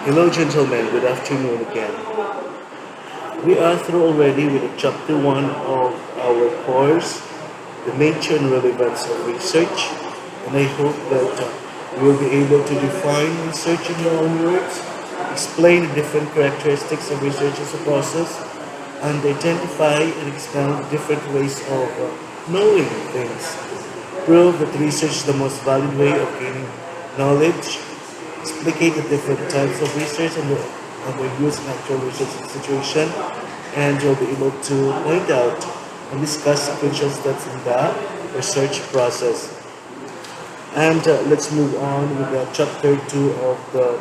Hello, gentlemen. Good afternoon again. We are through already with chapter 1 of our course, the nature and relevance of research. And I hope that you will be able to define research in your own words, explain the different characteristics of research as a process, and identify and expound different ways of knowing things. Prove that research is the most valid way of gaining knowledge, explicate the different types of research and their use in actual research situation, and you'll be able to point out and discuss sequential steps in the research process. And let's move on with chapter 2 of the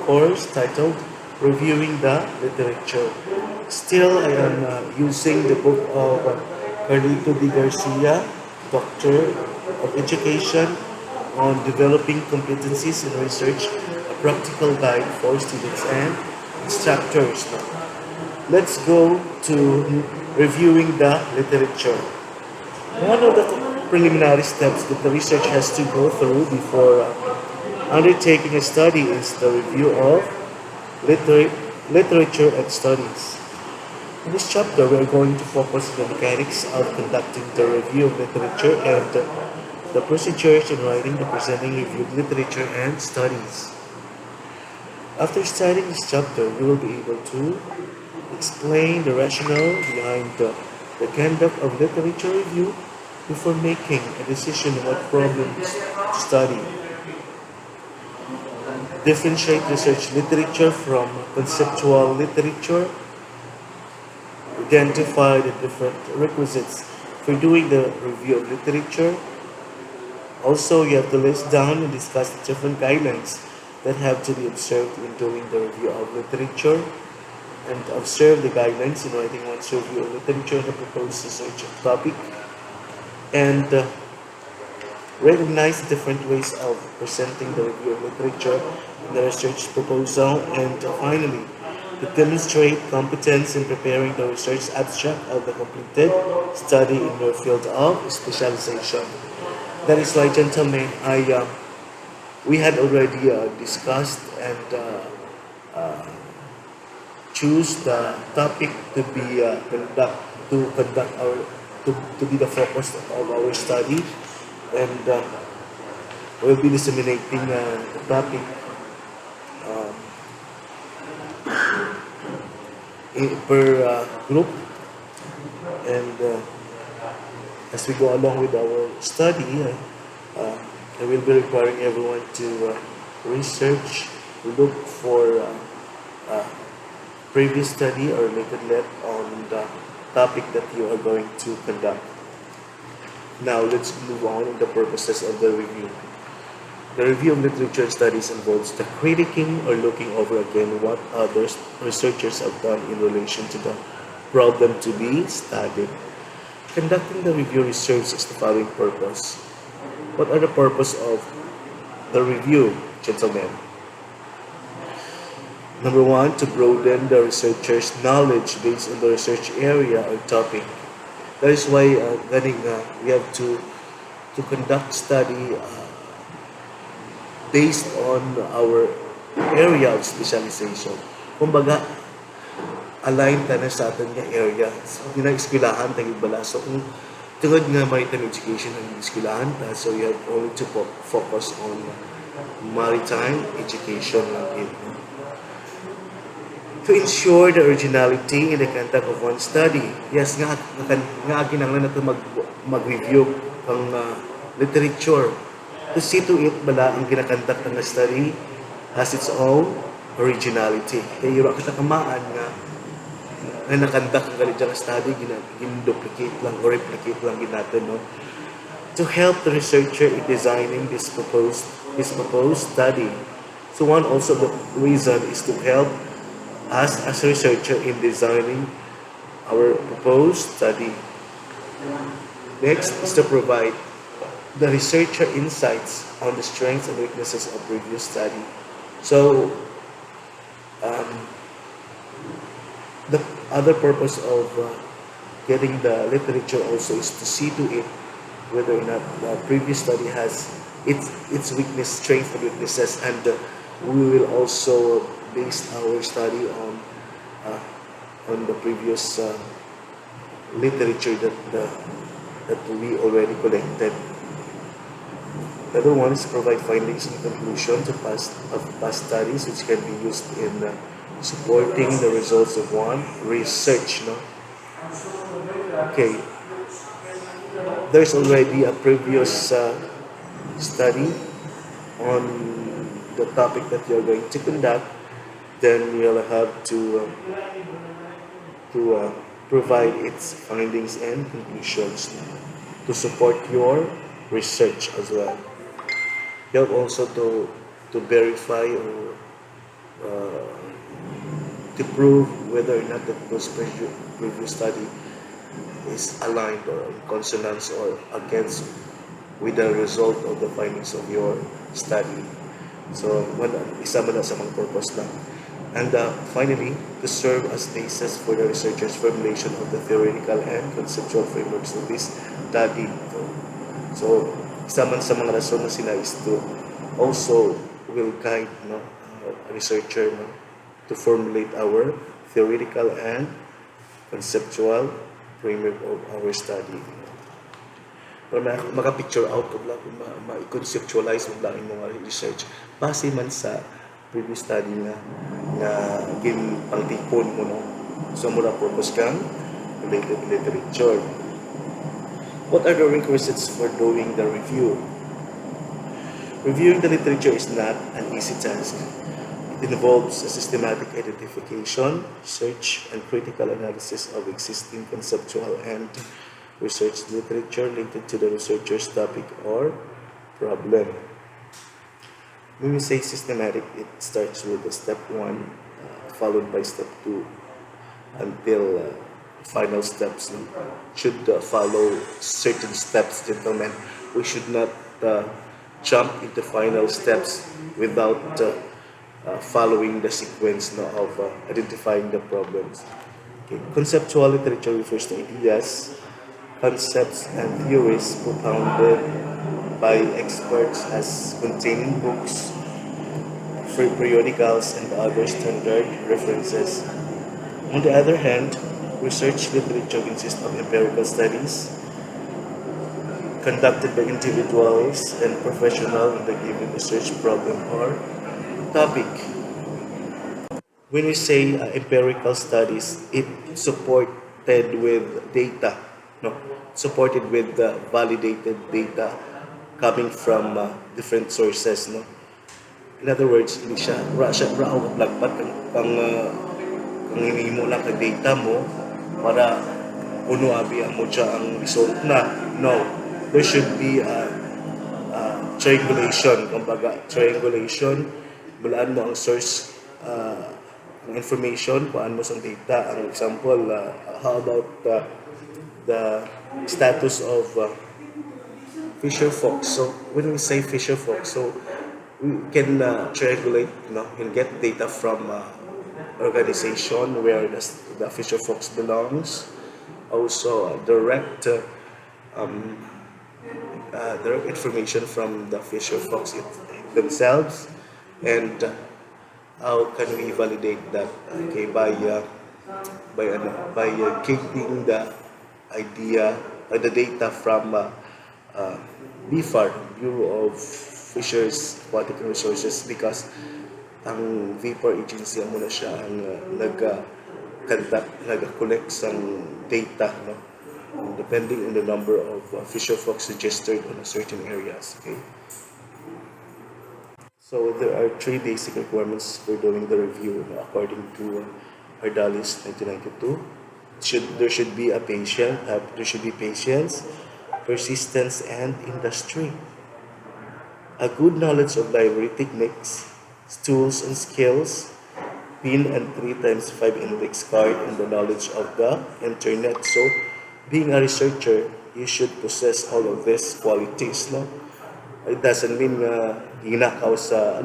course titled Reviewing the Literature. Still, I am using the book of Carlito D. Garcia, Doctor of Education, on Developing Competencies in Research, a practical guide for students and instructors. Now, let's go to reviewing the literature. One of the preliminary steps that the research has to go through before undertaking a study is the review of literature and studies. In this chapter, we are going to focus on the mechanics of conducting the review of literature and the procedures in writing the presenting reviewed literature and studies. After studying this chapter, you will be able to explain the rationale behind the conduct of literature review before making a decision on what problems to study. Differentiate research literature from conceptual literature. Identify the different requisites for doing the review of literature. Also, you have to list down and discuss the different guidelines that have to be observed in doing the review of literature, and observe the guidelines in writing one's review of literature and the proposed research topic, and recognize the different ways of presenting the review of literature in the research proposal, and finally, to demonstrate competence in preparing the research abstract of the completed study in your field of specialization. That is why, gentlemen, we had already discussed and choose the topic to be conduct our to be the focus of our study, and we'll be disseminating the topic um, per group, and as we go along with our study, I will be requiring everyone to research, look for previous study or related let on the topic that you are going to conduct. Now, let's move on with the purposes of the review. The review of literature studies involves the critiquing or looking over again what others researchers have done in relation to the problem to be studied. Conducting the review serves as the following purpose. What are the purpose of the review, gentlemen? Number one, to broaden the researcher's knowledge based on the research area or topic. That is why we have to conduct study based on our area of specialization. Kumbaga, align ta na sa atin nga area. So, ginag-eskwelahan tayo bala. So, kung tungod nga maritime education ang eskwelahan ta, so you have only to focus on maritime education lang it. To ensure the originality in the conduct of one study. Yes, nga kinahanglan nato mag-review ang literature. To see to it bala ang ginakandak ng study has its own originality. Kaya ira kita kamaan nga nakandak ang galit dyan study, gin-duplicate lang or replicate lang natin, no? To help the researcher in designing this proposed study. So one also the reason is to help us as a researcher in designing our proposed study. Next is to provide the researcher insights on the strengths and weaknesses of previous study. So, the other purpose of getting the literature also is to see to it whether or not the previous study has its weakness, strengths, and weaknesses, and we will also based our study on the previous literature that we already collected. The other one is provide findings and conclusions of past studies which can be used in supporting the results of one research. No? Okay, there's already a previous study on the topic that you're going to conduct. Then you'll have to provide its findings and conclusions to support your research as well. You have also to verify or to prove whether or not that those previous study is aligned or in consonance or against with the result of the findings of your study. So, isa mo na sa mga purpose lang. And finally, to serve as basis for the researcher's formulation of the theoretical and conceptual frameworks of this study. So, isa man sa mga rason na sila is to also will guide a researcher to formulate our theoretical and conceptual framework of our study. Para maka-picture out of lang, ma-conceptualize mo lang yung mga research. Base man sa previous study nga pangtipon mo, no? So, muna purpose kang related literature. What are the requisites for doing the review? Reviewing the literature is not an easy task. It involves a systematic identification, search, and critical analysis of existing conceptual and research literature related to the researcher's topic or problem. When we say systematic, it starts with the step 1, followed by step 2, until final steps. Should follow certain steps, gentlemen. We should not jump into final steps without following the sequence of identifying the problems. Okay. Conceptual literature refers to ideas, concepts, and theories propounded by experts as containing books, free periodicals, and other standard references. On the other hand, research literature consists of empirical studies conducted by individuals and professionals in the given research problem or topic. When we say empirical studies, it supported with data, supported with validated data coming from different sources. In other words, hindi siya rao plagpat kang hindi mo lang ka data mo para puno abi mo siya ang result na. No, there should be triangulation. Kumbaga, triangulation, bulaan mo ang source ng information, paan mo sa data. Ang example, how about the status of Fisher Fox. So when we say Fisher Fox, so we can triangulate, and get data from organization where the Fisher Fox belongs. Also, direct information from the Fisher Fox themselves, and how can we validate that? Okay, by getting the idea or the data from BFAR, Bureau of Fisheries Aquatic Resources, because ang VFAR agency muna siya ang nag-collect ng data, depending on the number of Fisher Fox registered on a certain areas. Okay. So there are 3 basic requirements for doing the review according to Ardalis 1992. There should be patience, persistence, and industry. A good knowledge of library techniques, tools and skills, PIN and 3x5 index card, and the knowledge of the internet. So, being a researcher, you should possess all of these qualities. It doesn't mean ginakaw sa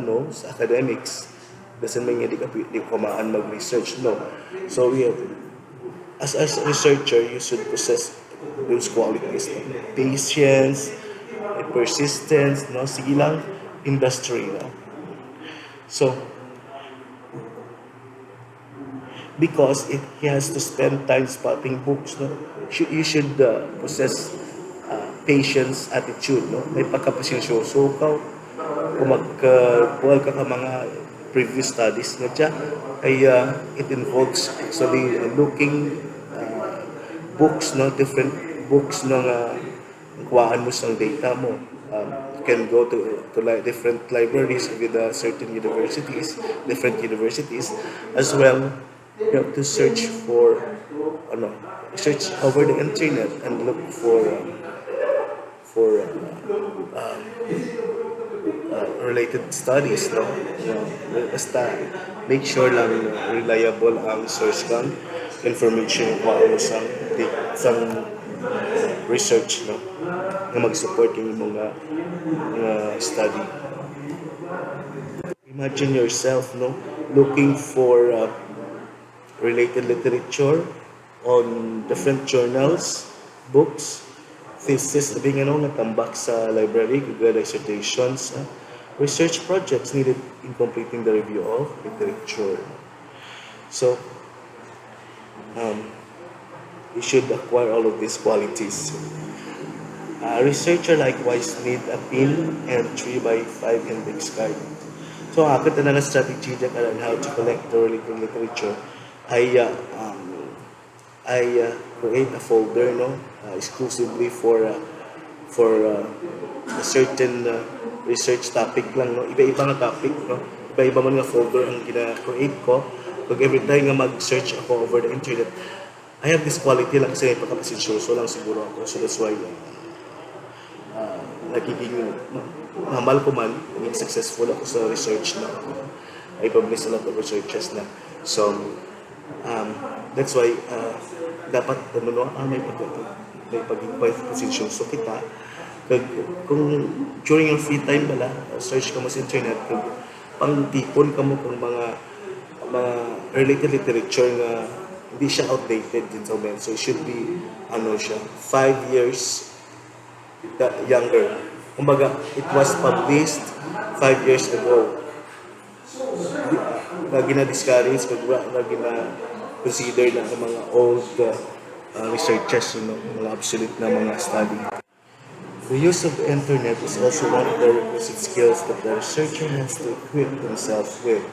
academics. Doesn't mean di ka kumaan mag-research. No. So, we have, as a researcher, you should possess those qualities. Patience, persistence, sige lang, industry. So, because he has to spend time spotting books, no? You should possess patience attitude, no? May pagkapasensyoso ka kung magbuwal ka ka mga previous studies nga dyan. Kaya it involves actually looking books, no? Different books na nga kuhaan mo sa data mo. You can go to different libraries with certain universities, different universities as well. You have to search for ano, search over the internet and look for related studies, no? Basta make sure lang reliable ang source kang information kung ano sang research, no? Na mag-support yung mga study. Imagine yourself, no, looking for related literature on different journals, books, thesis, labing ano, natambak sa library, kagaya dissertations, research projects needed in completing the review of literature. So, you should acquire all of these qualities. A researcher likewise need a pin and 3x5 index card. So, ako na strategy dyan on how to collect the related literature ay create a folder, no, exclusively for a certain research topic lang, no. Iba-iba nga topic, no. Iba-iba man nga folder ang gina-create ko. Pag every time nga mag-search ako over the internet, I have this quality lang kasi pagkapasensyoso lang siguro ako. So that's why nagiging mahal ko man, naging successful ako sa research na I publish a lot of researches na. So, that's why dapat may pagpasensyoso kita. Kung during your free time bala, search ka mo sa internet, kung pang-tipon ka mo kung mga related literature na hindi siya outdated din sa men. So, it should be, 5 years younger. Kumbaga, it was published 5 years ago. Na gina-discourage, na gina-consider na mga old researchers, mga obsolete na mga study. The use of the internet is also one of the requisite skills that the researcher has to equip himself with.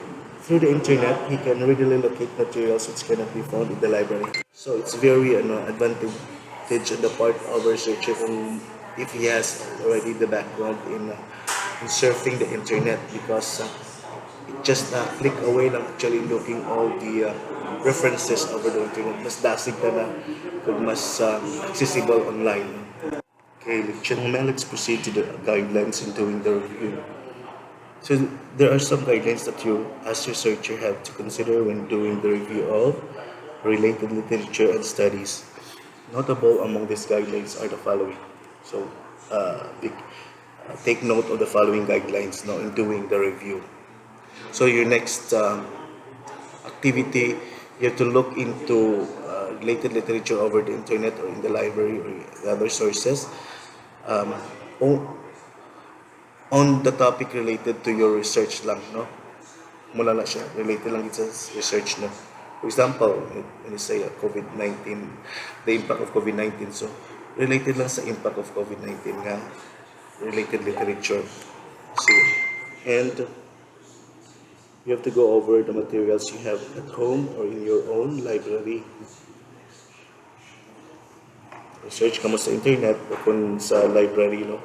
Through the internet, he can readily locate materials which cannot be found in the library. So it's very advantage on the part of a researcher if he has already the background in surfing the internet, because just click away lang actually looking all the references over the internet. Mas dasig ka na kung mas accessible online. Okay, let's proceed to the guidelines in doing the review. So there are some guidelines that you as researcher have to consider when doing the review of related literature and studies. Notable among these guidelines are the following. So take note of the following guidelines now in doing the review. So your next activity, you have to look into related literature over the internet or in the library or other sources on the topic related to your research lang, no? Mula na siya, related lang sa research, no? For example, when you say COVID-19, the impact of COVID-19, so related lang sa impact of COVID-19 nga, related literature. So, and you have to go over the materials you have at home or in your own library. Research ka mo sa internet o kung sa library, no?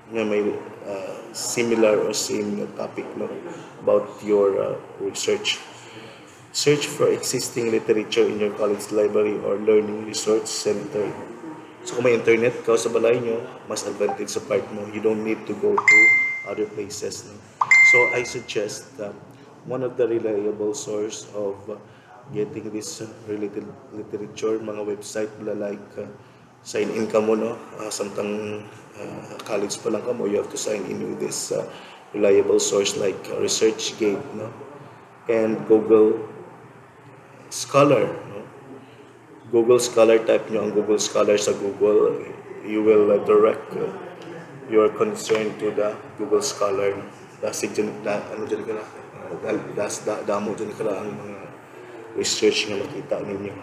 Na may similar or same topic, no, about your research. Search for existing literature in your college library or learning resource center. So kung may internet ka sa balay nyo, mas advantage sa part mo. You don't need to go to other places, no? So I suggest that one of the reliable source of getting this related literature, mga website like sign in ka mo, no? Samtang college pa lang ka mo, you have to sign in with this reliable source like ResearchGate, no? And Google Scholar, no? Google Scholar, type nyo ang Google Scholar sa Google, you will direct your concern to the Google Scholar. Dasig dyan, damo dyan ka na ang mga research nga makita ninyo.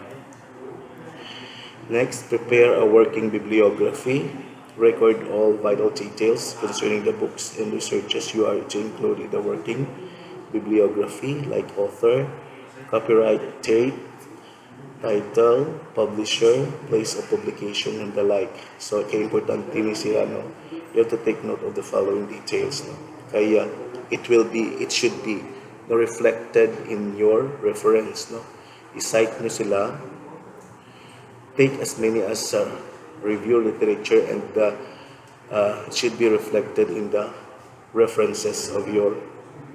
Next, prepare a working bibliography. Record all vital details concerning the books and researches you are to include in the working bibliography, like author, copyright date, title, publisher, place of publication, and the like. So, kaya importante ni siya, no? You have to take note of the following details, no? Kaya, it should be no, reflected in your reference, no? I-cite nyo sila. Take as many as review literature, and it should be reflected in the references of your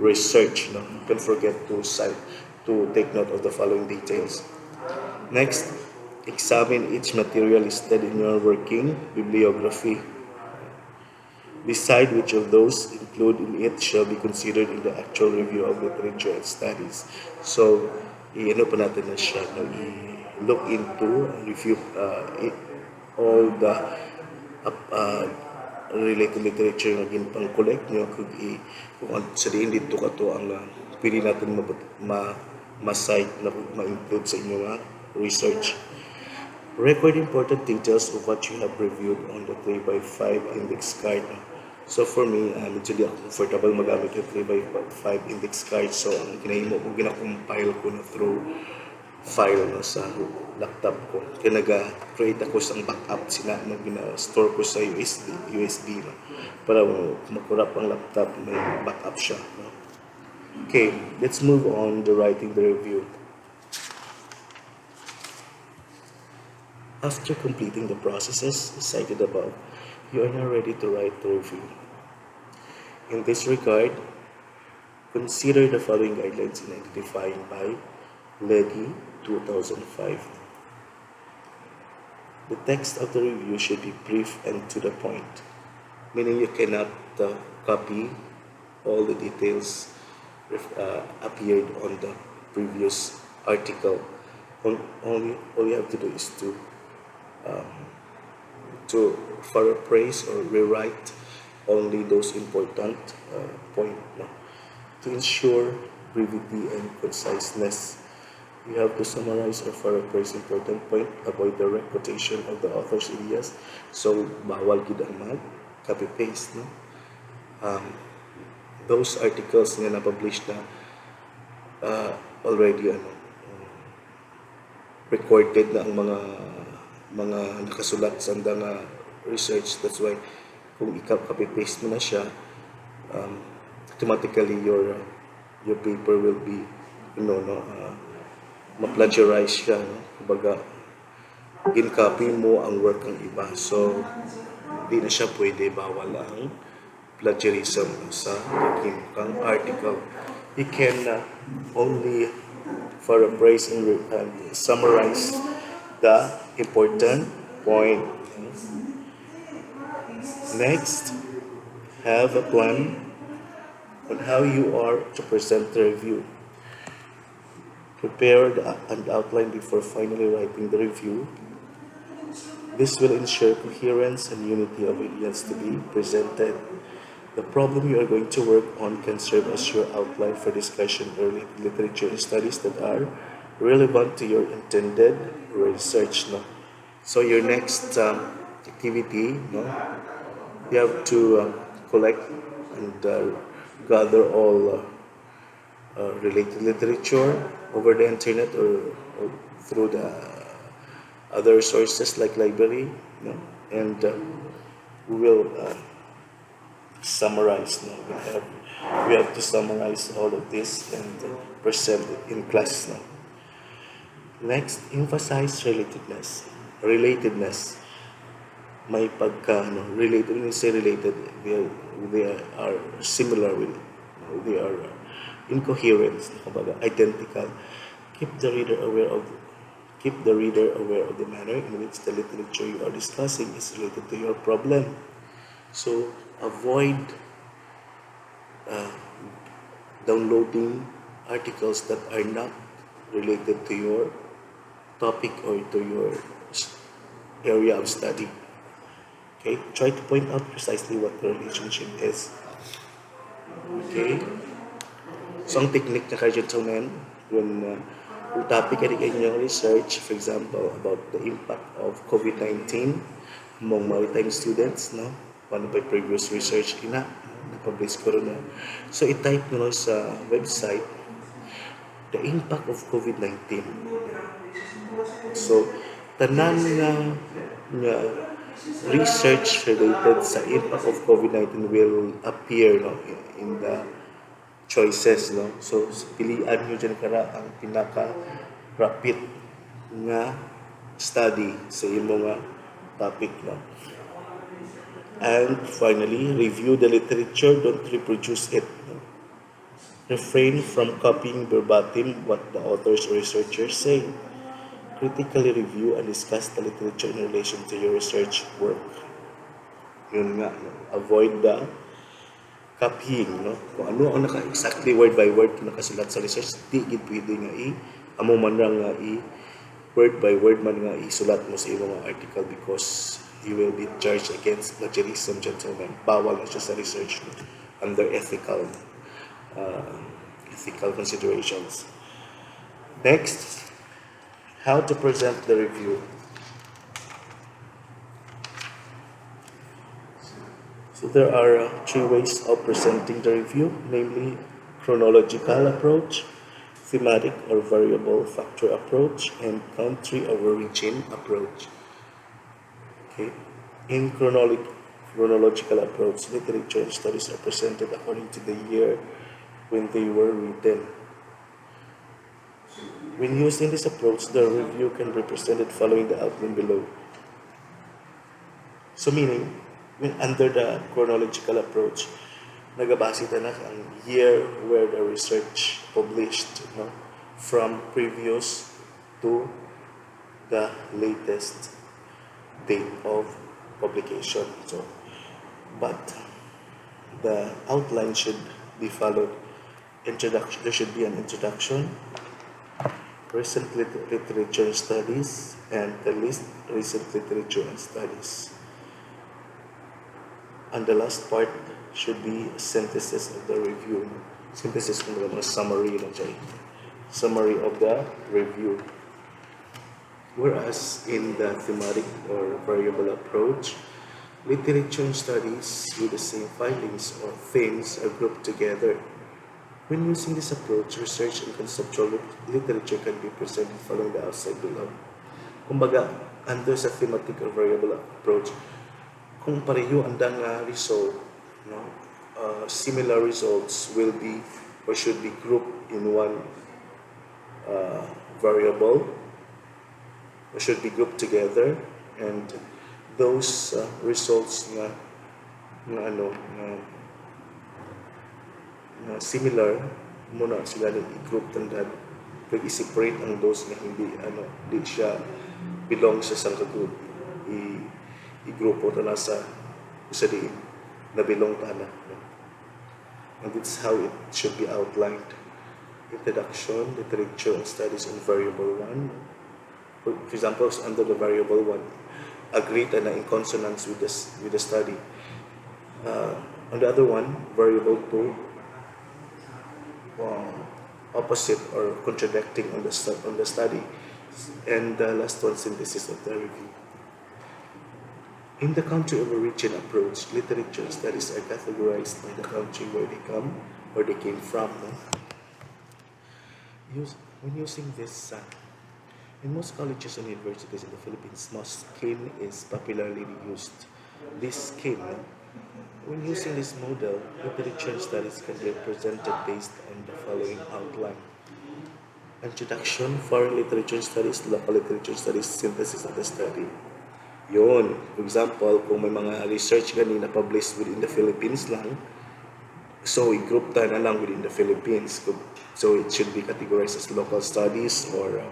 research, no? Don't forget to cite, to take note of the following details. Next, examine each material listed in your working bibliography. Decide which of those included in it shall be considered in the actual review of literature and studies. So, i-ano pa natin na siya, no? I-look into, review all the related literature na ginpang-collect nyo, kung sa diin dito ka to ang pili natin ma-cite na ma-include sa inyo nga research. Record important details of what you have reviewed on the 3x5 index card. So for me, medyo di ako comfortable magamit yung 3x5 index card. So ang kinahimo ko, gina-compile ko na through file na sa laptop ko. Kaya nag-create ako sa backup sila na gina-store ko sa USB na, para makurap ang laptop, may backup siya. No? Okay, let's move on to writing the review. After completing the processes cited above, you are now ready to write the review. In this regard, consider the following guidelines in identifying by LEDI 2005. The text of the review should be brief and to the point, meaning you cannot copy all the details appeared on the previous article. All you have to do is to paraphrase or rewrite only those important points. No? To ensure brevity and conciseness, you have to summarize or paraphrase important point, avoid direct quotation of the author's ideas. So, bawal gid ang mag-copy-paste. No? Those articles na na-publish na already recorded na ang mga nakasulat sa nga research. That's why kung i-copy-paste mo na siya, automatically your paper will be ma-plagiarize siya, no? Kumbaga gin-copy mo ang work ng iba, so di na siya pwede, bawal ang plagiarism sa paging kang article. You can only paraphrase and summarize the important point. Next, have a plan on how you are to present the review. Prepare an outline before finally writing the review. This will ensure coherence and unity of ideas to be presented. The problem you are going to work on can serve as your outline for discussion early literature studies that are relevant to your intended research. No? So your next activity, no? You have to collect and gather all related literature over the internet or through the other sources like library, no? And we will summarize. No? We have to summarize all of this and present it in class. No? Next, emphasize relatedness. May pagka related. When you say related, they are similar with it. They are incoherent, identical. Keep the reader aware of the manner in which the literature you are discussing is related to your problem. So avoid downloading articles that are not related to your topic or to your area of study. Okay, try to point out precisely what the relationship is. Okay, so ang technique na kayo gentlemen, when Kung topic ay inyong research, for example, about the impact of COVID-19 among maritime students, no? One of my previous research na-publish ko rin na. So, i-type nyo sa website the impact of COVID-19. So, tanan nga research related sa impact of COVID-19 will appear, no, in the choices, no. So pilian nyo dyan kara ang pinaka rapid nga study sa imo nga topic, no. And finally, review the literature, don't reproduce it, no? Refrain from copying verbatim what the authors or researchers say. Critically review and discuss the literature in relation to your research work. Yun nga, no? Avoid the copying, no? Kung ano ang exactly word by word na nakasulat sa research, di gid pwede nga amo man lang nga word by word man nga isulat mo sa imong article because you will be charged against plagiarism, gentlemen. Bawal na siya sa research, no? Under ethical considerations. Next, how to present the review. So there are three ways of presenting the review, namely chronological approach, thematic or variable factor approach, and country of origin approach. Okay. In chronological approach, literature and studies are presented according to the year when they were written. When using this approach, the review can be presented following the outline below. So meaning, when under the chronological approach, nagabase na ang year where the research published, no, from previous to the latest date of publication. So, but the outline should be followed. Introduction. There should be an introduction, recent literature and studies, and the list recent literature and studies. And the last part should be a synthesis of the review. Synthesis kung mga summary lang siya. Summary of the review. Whereas in the thematic or variable approach, literature and studies with the same findings or themes are grouped together. When using this approach, research and conceptual literature can be presented following the outside below. Kumbaga, under sa thematic or variable approach, kung pareho ang result, no, similar results will be or should be grouped in one variable or should be grouped together, and those results na similar muna sila i-group tandaan pag i-separate ang those na hindi di siya belong sa isang group i-grupo ta na sa isa di na belong ta na, no? And it's how it should be outlined. Introduction, literature and studies on variable 1. For example, under the variable 1, agree na in consonance with the study. On the other one, variable 2, opposite or contradicting on the study. And the last one, synthesis of the review. In the country of origin approach, literature studies are categorized by the country where they come or they came from. No? When using this, in most colleges and universities in the Philippines, most skin is popularly used. This skin, when using this model, literature studies can be presented based on the following outline. Introduction, foreign literature studies, local literature studies, synthesis of the study. Yun. For example, kung may mga research gani na published within the Philippines lang, so i-group tayo na lang within the Philippines. So it should be categorized as local studies or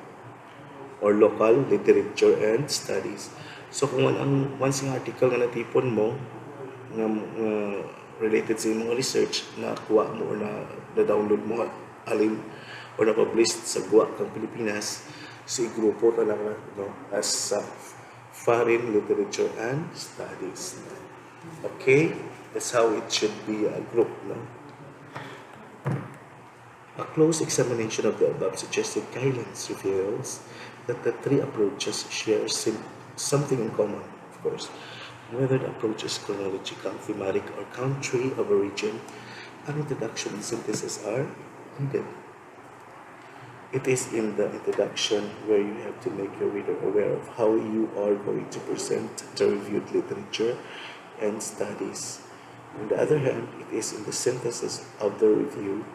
local literature and studies. So kung once yung article na natipon mo na related sa mga research na kuha mo or na download mo alin or na published sa guwa kang Pilipinas, so i-grupo ka lang as foreign literature and studies. Okay? That's how it should be a group. No? A close examination of the above suggested guidelines reveals that the three approaches share something in common, of course. Whether the approach is chronological, thematic, or country of origin, an introduction and synthesis are needed. It is in the introduction where you have to make your reader aware of how you are going to present the reviewed literature and studies. On the other hand, it is in the synthesis of the review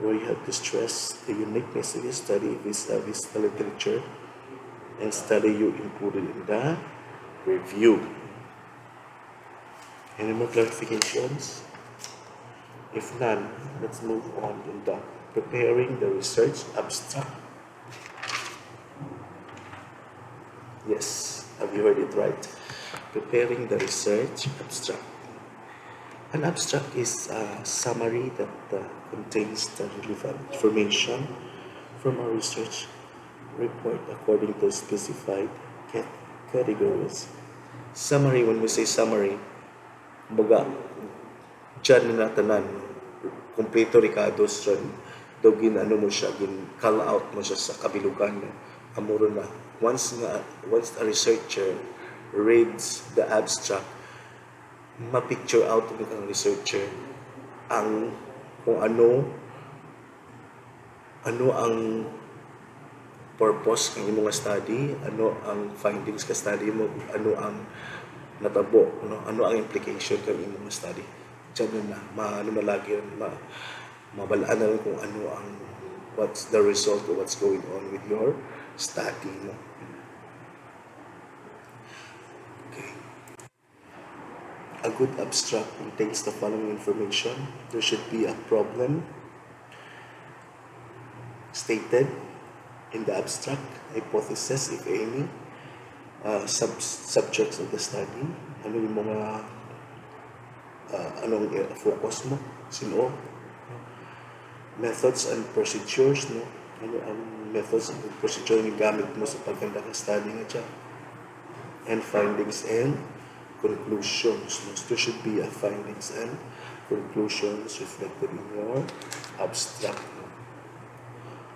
where you have to stress the uniqueness of your study vis-a-vis the literature and study you included in the review. Any more clarifications? If none, let's move on in the preparing the research abstract. Yes, have you heard it right? Preparing the research abstract. An abstract is a summary that contains the relevant information from a research report according to specified categories. Summary, when we say summary, baga, dyan na tanan, kompleto Ricardo's dyan, daw ano mo siya, call out mo siya sa kabilugan, amuro na. Once a researcher reads the abstract, ma-picture out ng researcher ang kung ano ang purpose ng imong study, ano ang findings ka study mo, ano ang natabo, ano ang implication ng imong study. Diyan na maano na lagi mabalaan na rin kung ano ang what's the result of what's going on with your study mo. A good abstract contains the following information. There should be a problem stated in the abstract, hypothesis, if any, subjects of the study, ano yung mga anong focus mo, sino, methods and procedures, no? Ano ang methods and procedures yung gamit mo sa pagganda ng study nga dyan, and findings and conclusions. There should be a findings and conclusions reflected in your abstract.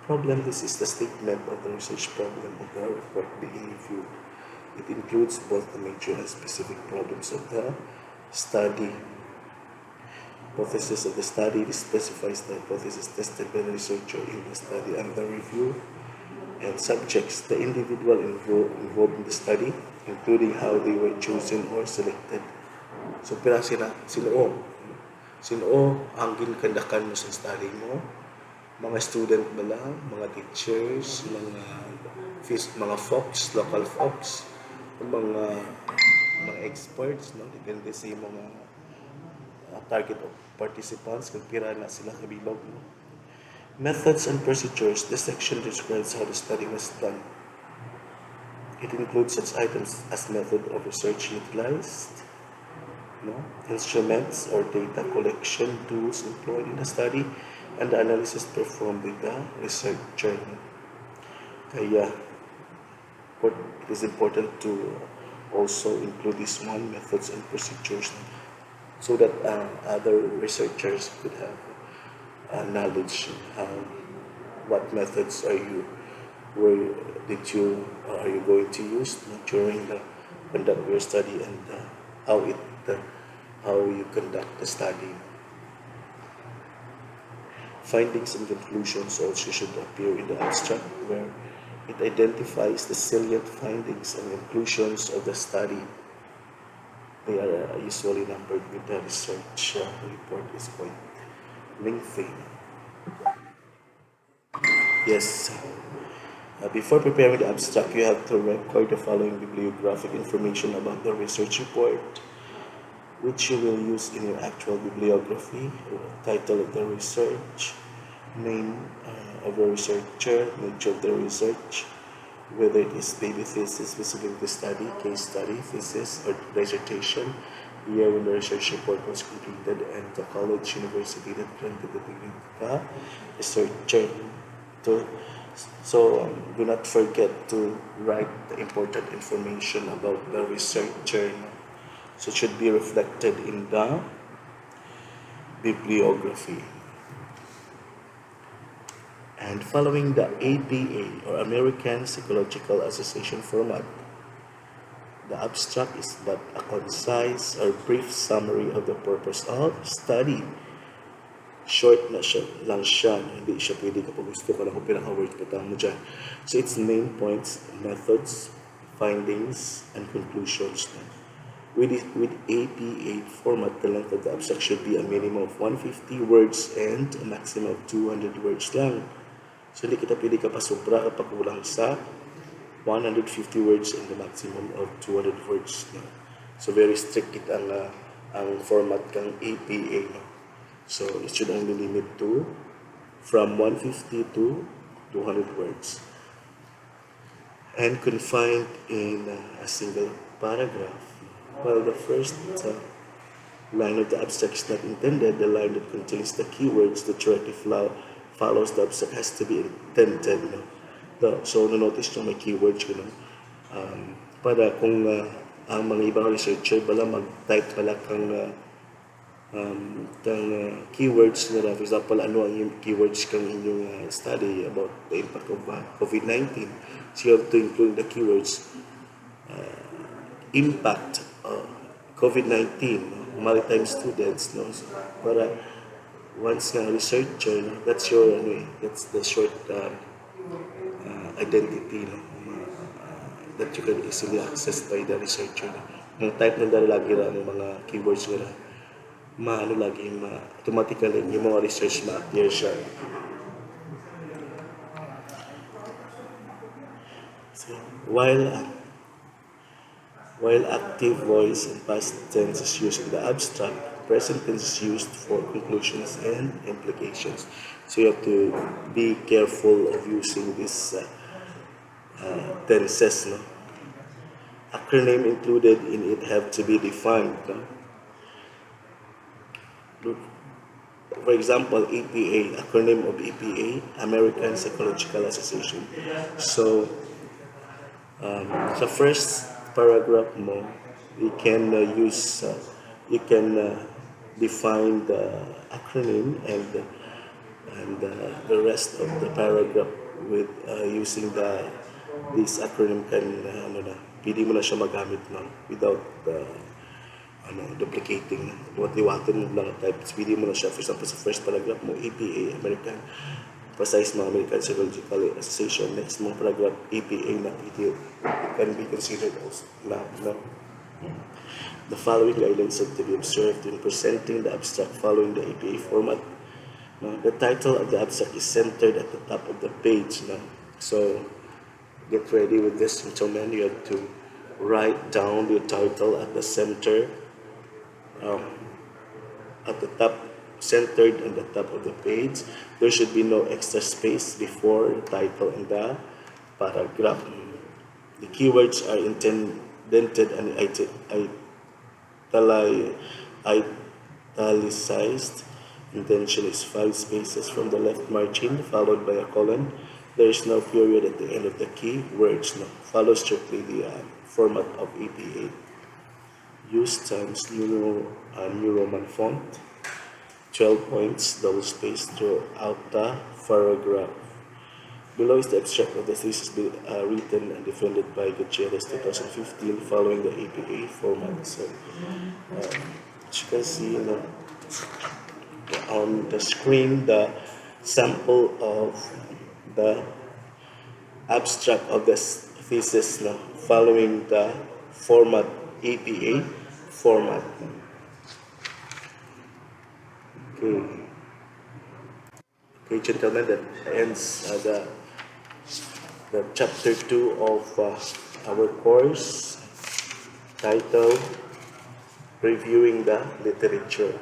Problem, this is the statement of the research problem of the report being reviewed. It includes both the major and specific problems of the study. Hypothesis of the study, this specifies the hypothesis tested by the researcher in the study and the review, and subjects, the individual involved in the study, including how they were chosen or selected. So, pila sino ang ginkandakan mo sa study mo? Mga student ba lang, mga teachers, mga folks, local folks, mga experts, no? Depende sa mga target of participants, kung pira na sila kabilog. No? Methods and procedures, this section describes how the study was done. It includes such items as method of research utilized, instruments or data collection tools employed in the study, and the analysis performed with the researcher. Kaya, it is important to also include this one, methods and procedures, so that other researchers could have knowledge what methods are you going to use during the conduct of your study, and how you conduct the study. Findings and conclusions also should appear in the abstract, where it identifies the salient findings and conclusions of the study. They are usually numbered with the research report is quite lengthy. Yes. Before preparing the abstract, you have to record the following bibliographic information about the research report, which you will use in your actual bibliography: title of the research, name of the researcher, nature of the research, whether it is baby thesis, feasibility study, case study, thesis, or dissertation, year when the research report was completed, and the college, university that granted the degree to the researcher. So do not forget to write the important information about the researcher. So it should be reflected in the bibliography. And following the APA, or American Psychological Association format, the abstract is but a concise or brief summary of the purpose of study. Short na siya, lang siya, hindi siya pwede kapag gusto ka lang kung pinaka-word patang mo dyan. So its main points, methods, findings, and conclusions. With APA format, the length of the abstract should be a minimum of 150 words and a maximum of 200 words lang. So hindi kita pwede ka pa sobra kapag kulang sa 150 words and the maximum of 200 words. No? So very strict ang format kang APA. No? So it should only limit to from 150 to 200 words. And confined in a single paragraph. While the first line of the abstract is not intended, the line that contains the keywords that directly follows the abstract has to be intended. No? So, notice nyo may keywords yun. Para kung ang mga ibang researcher bala mag-type pala kang keywords nila. For example, ano ang yung keywords kang inyong study about the impact of COVID-19. So you have to include the keywords impact COVID-19, maritime students. No? So, para once nga researcher, no? That's your that's the short identity, no? That you can easily access by the researcher. No? Yung type na dahil lagi lang ng mga keywords nila, lagi automatically yung mga research ma-appear siya. So, while active voice and past tense is used in the abstract, present tense is used for conclusions and implications. So you have to be careful of using this tenses. No? Acronym included in it have to be defined. No? For example, APA, acronym of APA, American Psychological Association. So, sa first paragraph mo, you can define the acronym and the rest of the paragraph with using this acronym can pwede mo na siya magamit without duplicating. Diwatin mo lang types, pwede mo na siya. For example, sa first paragraph mo, APA, American, precise mga American Psychological Association. Next mga paragraph, APA na pwede, can be considered also. The following guidelines are to be observed in presenting the abstract following the APA format. The title of the abstract is centered at the top of the page. So, get ready with this, gentlemen. You have to write down the title at the center, at the top, centered on the top of the page. There should be no extra space before the title and the paragraph. The keywords are indented and italicized. Intention is 5 spaces from the left margin, followed by a colon. There is no period at the end of the keywords. Follow strictly the format of APA. Use Times New Roman font. 12 points, double space throughout the paragraph. Below is the extract of the thesis written and defended by Garcia 2015 following the APA format. So, as you can see on the screen, the sample of the abstract of the thesis following the format, APA format. Okay, gentlemen, that ends the chapter 2 of our course titled Reviewing the Literature.